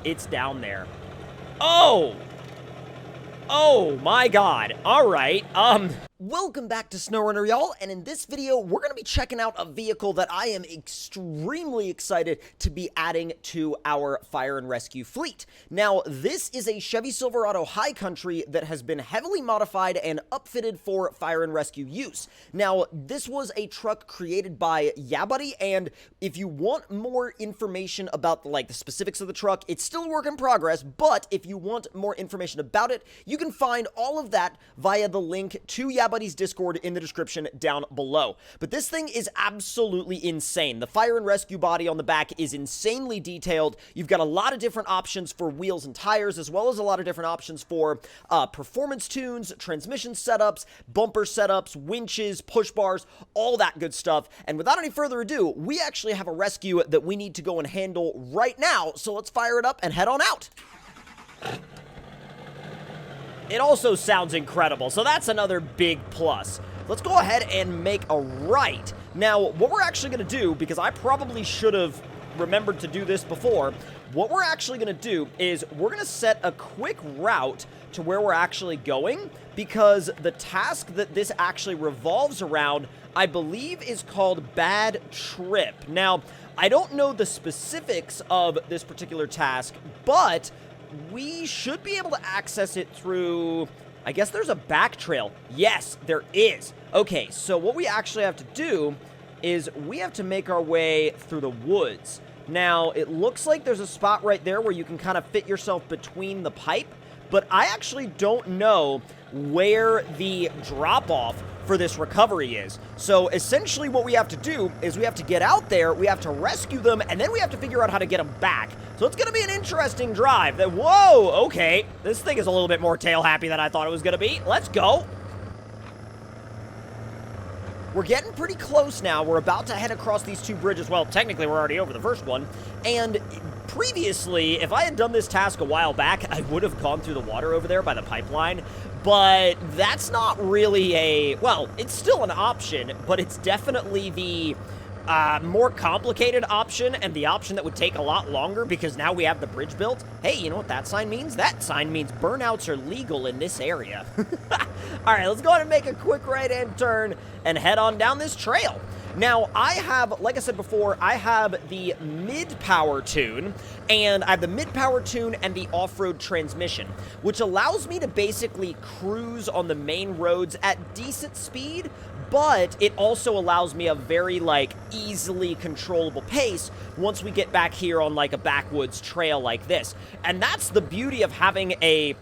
it's down there. Oh! Oh my god. Alright, Welcome back to SnowRunner, y'all, and in this video, we're going to be checking out a vehicle that I am extremely excited to be adding to our fire and rescue fleet. Now, this is a Chevy Silverado High Country that has been heavily modified and upfitted for fire and rescue use. Now, this was a truck created by YaBuddy, and if you want more information about, the specifics of the truck, it's still a work in progress, but if you want more information about it, you can find all of that via the link to YaBuddy's Discord in the description down below. But this thing is absolutely insane. The fire and rescue body on the back is insanely detailed. You've got a lot of different options for wheels and tires, as well as a lot of different options for performance tunes, transmission setups, bumper setups, winches, push bars, all that good stuff. And without any further ado, we actually have a rescue that we need to go and handle right now. So let's fire it up and head on out. It also sounds incredible, so that's another big plus. Let's go ahead and make a right. Now, what we're actually going to do, because I probably should have remembered to do this before, what we're actually going to do is we're going to set a quick route to where we're actually going, because the task that this actually revolves around, I believe, is called Bad Trip. Now, I don't know the specifics of this particular task, but we should be able to access it through, I guess there's a back trail. Yes, there is. Okay, so what we actually have to do is we have to make our way through the woods. Now, it looks like there's a spot right there where you can kind of fit yourself between the pipe, but I actually don't know where the drop-off for this recovery is. So essentially what we have to do is we have to get out there, we have to rescue them, and then we have to figure out how to get them back. So it's going to be an interesting drive. Whoa, okay. This thing is a little bit more tail happy than I thought it was going to be. Let's go. We're getting pretty close now. We're about to head across these two bridges. Well, technically we're already over the first one. And previously, if I had done this task a while back, I would have gone through the water over there by the pipeline. But that's not really well, it's still an option, but it's definitely the more complicated option, and the option that would take a lot longer because now we have the bridge built. Hey, you know what that sign means? That sign means burnouts are legal in this area. All right, let's go ahead and make a quick right-hand turn and head on down this trail. Now, I have, like I said before, I have the mid-power tune, and I have the mid-power tune and the off-road transmission, which allows me to basically cruise on the main roads at decent speed, but it also allows me a very, easily controllable pace once we get back here on, a backwoods trail like this. And that's the beauty of having a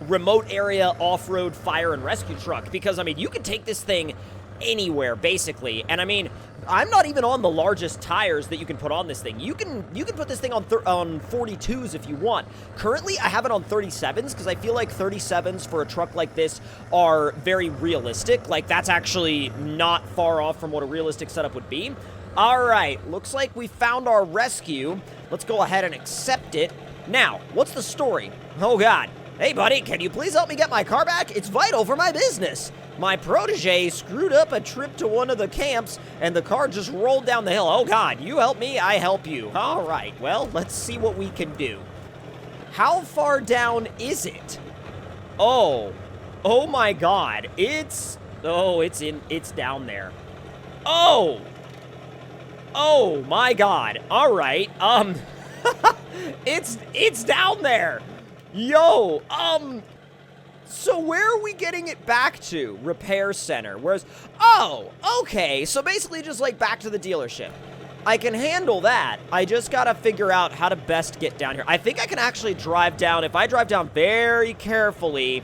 remote area off-road fire and rescue truck, because, I mean, you can take this thing anywhere, basically. And I mean, I'm not even on the largest tires that you can put on this thing. You can put this thing on 42s if you want. Currently, I have it on 37s because I feel like 37s for a truck like this are very realistic. That's actually not far off from what a realistic setup would be. All right, looks like we found our rescue. Let's go ahead and accept it. Now, what's the story? Oh, God. Hey, buddy, can you please help me get my car back? It's vital for my business. My protege screwed up a trip to one of the camps, and the car just rolled down the hill. Oh, God, you help me, I help you. All right, well, let's see what we can do. How far down is it? Oh my God, it's down there. Oh my God, all right, it's down there. Yo, so where are we getting it back to? Repair center. Whereas, oh, okay. So basically just back to the dealership. I can handle that. I just gotta figure out how to best get down here. I think I can actually drive down. If I drive down very carefully,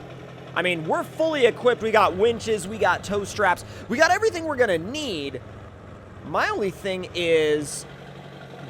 I mean, we're fully equipped. We got winches, we got tow straps, we got everything we're gonna need. My only thing is,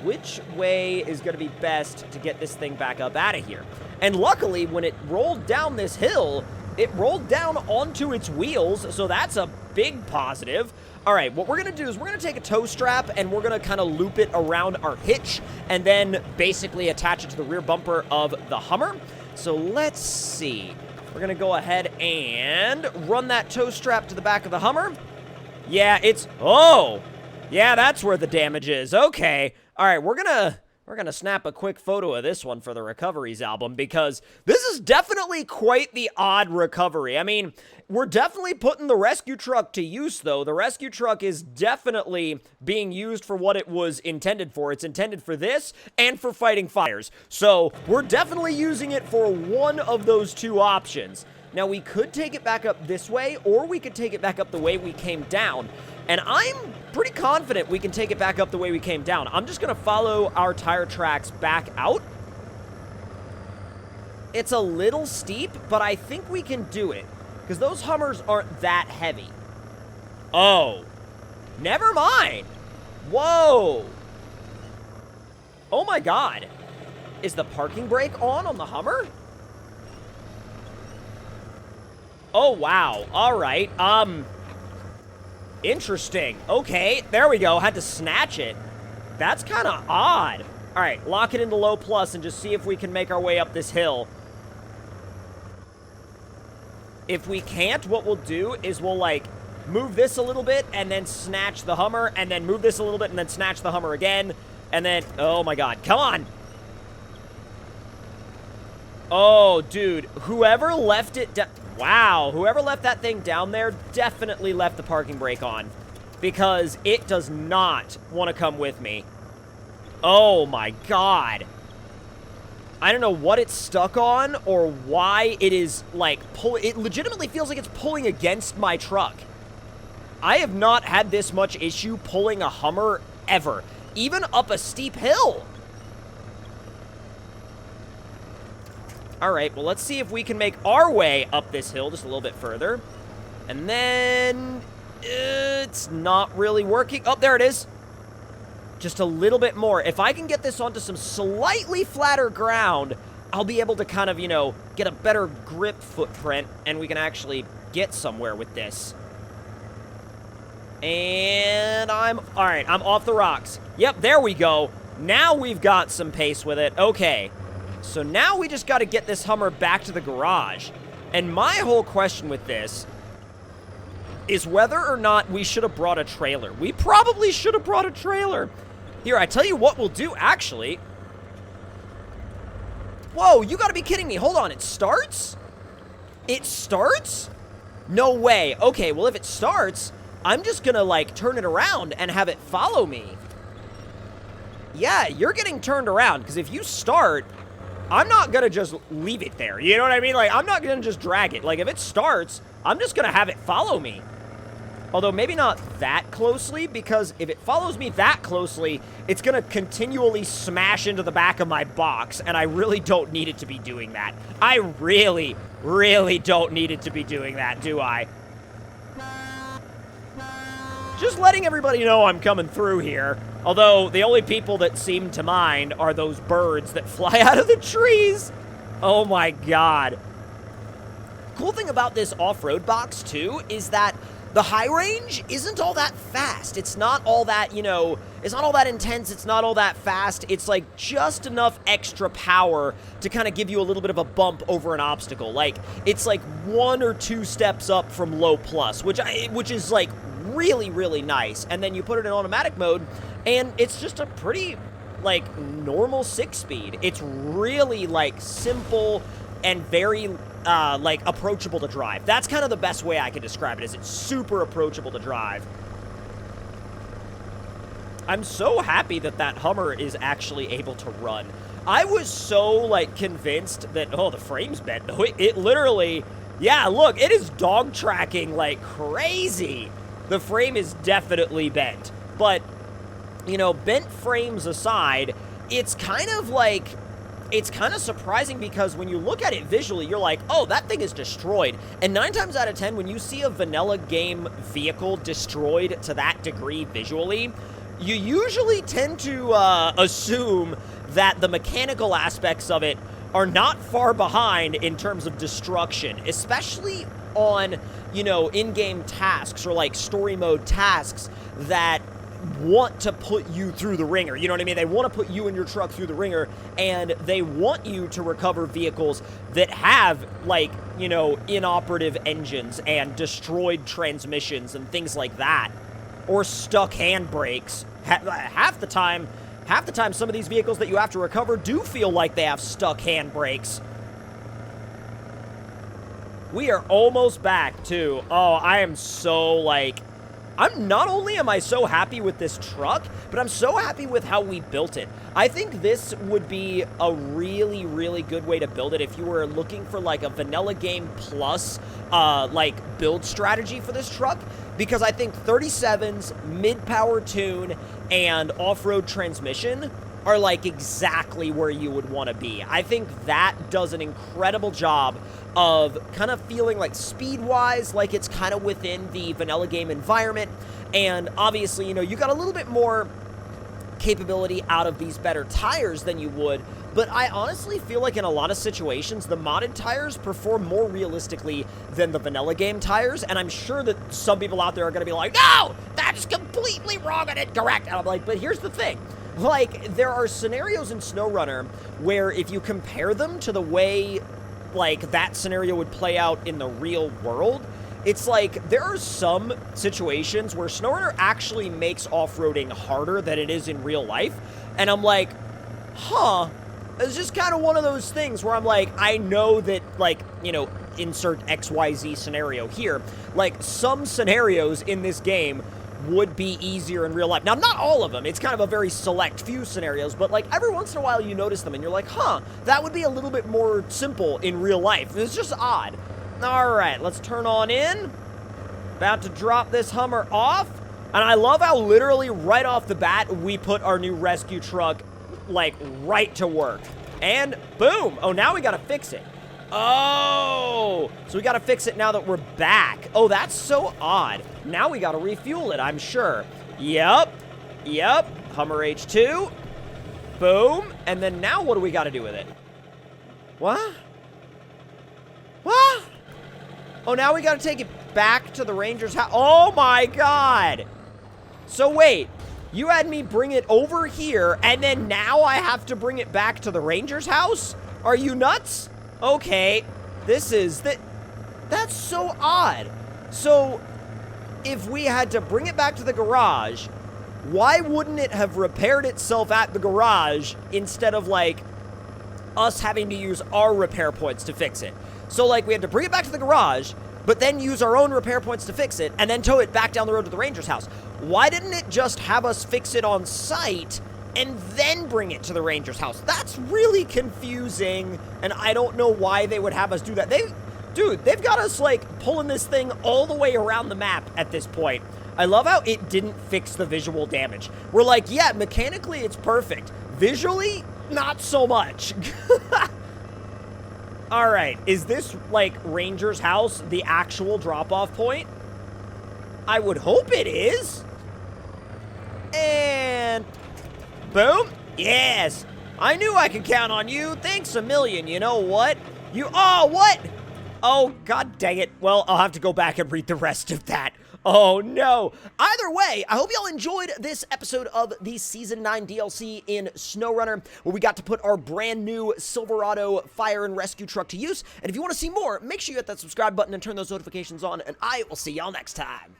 which way is gonna be best to get this thing back up out of here? And luckily, when it rolled down this hill, it rolled down onto its wheels, so that's a big positive. All right, what we're going to do is we're going to take a tow strap, and we're going to kind of loop it around our hitch, and then basically attach it to the rear bumper of the Hummer. So let's see. We're going to go ahead and run that tow strap to the back of the Hummer. Yeah, it's... Oh! Yeah, that's where the damage is. Okay. All right, we're going to We're going to snap a quick photo of this one for the recoveries album because this is definitely quite the odd recovery. I mean, we're definitely putting the rescue truck to use, though. The rescue truck is definitely being used for what it was intended for. It's intended for this and for fighting fires. So we're definitely using it for one of those two options. Now, we could take it back up this way, or we could take it back up the way we came down. And I'm pretty confident we can take it back up the way we came down. I'm just going to follow our tire tracks back out. It's a little steep, but I think we can do it. Because those Hummers aren't that heavy. Oh. Never mind. Whoa. Oh my god. Is the parking brake on the Hummer? Oh, wow. All right. Interesting. Okay, there we go. Had to snatch it. That's kind of odd. All right, lock it into low plus and just see if we can make our way up this hill. If we can't, what we'll do is we'll, like, move this a little bit and then snatch the Hummer, and then move this a little bit and then snatch the Hummer again, and then, oh my god, come on. Oh, dude, whoever left it down... Wow, whoever left that thing down there definitely left the parking brake on, because it does not want to come with me. Oh my god. I don't know what it's stuck on or why it is, like, it legitimately feels like it's pulling against my truck. I have not had this much issue pulling a Hummer ever, even up a steep hill. Alright, well, let's see if we can make our way up this hill just a little bit further. And then... it's not really working. Oh, there it is. Just a little bit more. If I can get this onto some slightly flatter ground, I'll be able to kind of, you know, get a better grip footprint, and we can actually get somewhere with this. And alright, I'm off the rocks. Yep, there we go. Now we've got some pace with it. Okay. So now we just got to get this Hummer back to the garage. And my whole question with this is whether or not we should have brought a trailer. We probably should have brought a trailer. Here, I tell you what we'll do, actually. Whoa, you got to be kidding me. Hold on, it starts? It starts? No way. Okay, well, if it starts, I'm just going to, like, turn it around and have it follow me. Yeah, you're getting turned around, because if you start... I'm not going to just leave it there. You know what I mean? Like, I'm not going to just drag it. Like, if it starts, I'm just going to have it follow me. Although, maybe not that closely, because if it follows me that closely, it's going to continually smash into the back of my box, and I really don't need it to be doing that. I really, really don't need it to be doing that, do I? Just letting everybody know I'm coming through here. Although, the only people that seem to mind are those birds that fly out of the trees. Oh my god. Cool thing about this off-road box, too, is that the high range isn't all that fast. It's not all that, you know, it's not all that intense. It's not all that fast. It's, like, just enough extra power to kind of give you a little bit of a bump over an obstacle. Like, it's, like, 1 or 2 steps up from low plus, which is, like, really, really nice. And then you put it in automatic mode, and it's just a pretty, like, normal 6-speed. It's really, like, simple and very, like, approachable to drive. That's kind of the best way I can describe it, is it's super approachable to drive. I'm so happy that that Hummer is actually able to run. I was so, like, convinced that, oh, the frame's bent. No, it literally, yeah, look, it is dog tracking like crazy. The frame is definitely bent. But, you know, bent frames aside, it's kind of like, it's kind of surprising because when you look at it visually, you're like, oh, that thing is destroyed. And 9 times out of 10, when you see a vanilla game vehicle destroyed to that degree visually, you usually tend to assume that the mechanical aspects of it are not far behind in terms of destruction, especially on, you know, in-game tasks or, like, story mode tasks that want to put you through the ringer. You know what I mean? They want to put you and your truck through the ringer, and they want you to recover vehicles that have, like, you know, inoperative engines and destroyed transmissions and things like that. Or stuck handbrakes. Half the time, Half the time, some of these vehicles that you have to recover do feel like they have stuck handbrakes. We are almost back, too. Oh, I am so, like... not only am I so happy with this truck, but I'm so happy with how we built it. I think this would be a really, really good way to build it if you were looking for, like, a vanilla game plus, like, build strategy for this truck. Because I think 37s, mid-power tune, and off-road transmission are, like, exactly where you would want to be. I think that does an incredible job of kind of feeling like speed-wise, like it's kind of within the vanilla game environment. And obviously, you know, you got a little bit more capability out of these better tires than you would. But I honestly feel like in a lot of situations, the modded tires perform more realistically than the vanilla game tires. And I'm sure that some people out there are going to be like, no, that's completely wrong and incorrect. And I'm like, but here's the thing. Like, there are scenarios in SnowRunner where if you compare them to the way, like, that scenario would play out in the real world, it's like there are some situations where SnowRunner actually makes off-roading harder than it is in real life. And I'm like, huh, it's just kind of one of those things where I'm like, I know that, like, you know, insert XYZ scenario here. Like, some scenarios in this game would be easier in real life. Now, not all of them. It's kind of a very select few scenarios, but, like, every once in a while you notice them and you're like, huh, that would be a little bit more simple in real life. It's just odd. All right, let's turn on in. About to drop this Hummer off. And I love how literally right off the bat, we put our new rescue truck, like, right to work. And boom. Oh, now we got to fix it. Oh, so we got to fix it now that we're back. Oh, that's so odd. Now we got to refuel it, I'm sure. Yep. Hummer H2. Boom. And then now what do we got to do with it? What? Oh, now we got to take it back to the Ranger's house. Oh, my God. So, wait. You had me bring it over here, and then now I have to bring it back to the Ranger's house? Are you nuts? Okay. That's so odd. So, if we had to bring it back to the garage, why wouldn't it have repaired itself at the garage instead of, like, us having to use our repair points to fix it? So, like, we had to bring it back to the garage, but then use our own repair points to fix it, and then tow it back down the road to the Ranger's house. Why didn't it just have us fix it on site and then bring it to the Ranger's house? That's really confusing, and I don't know why they would have us do that. They've got us, like, pulling this thing all the way around the map at this point. I love how it didn't fix the visual damage. We're like, yeah, mechanically it's perfect. Visually, not so much. All right, is this, like, Ranger's house the actual drop-off point? I would hope it is. And boom. Yes. I knew I could count on you. Thanks a million. You know what? Oh, what? Oh, God dang it. Well, I'll have to go back and read the rest of that. Oh, no. Either way, I hope y'all enjoyed this episode of the Season 9 DLC in SnowRunner, where we got to put our brand new Silverado fire and rescue truck to use. And if you want to see more, make sure you hit that subscribe button and turn those notifications on, and I will see y'all next time.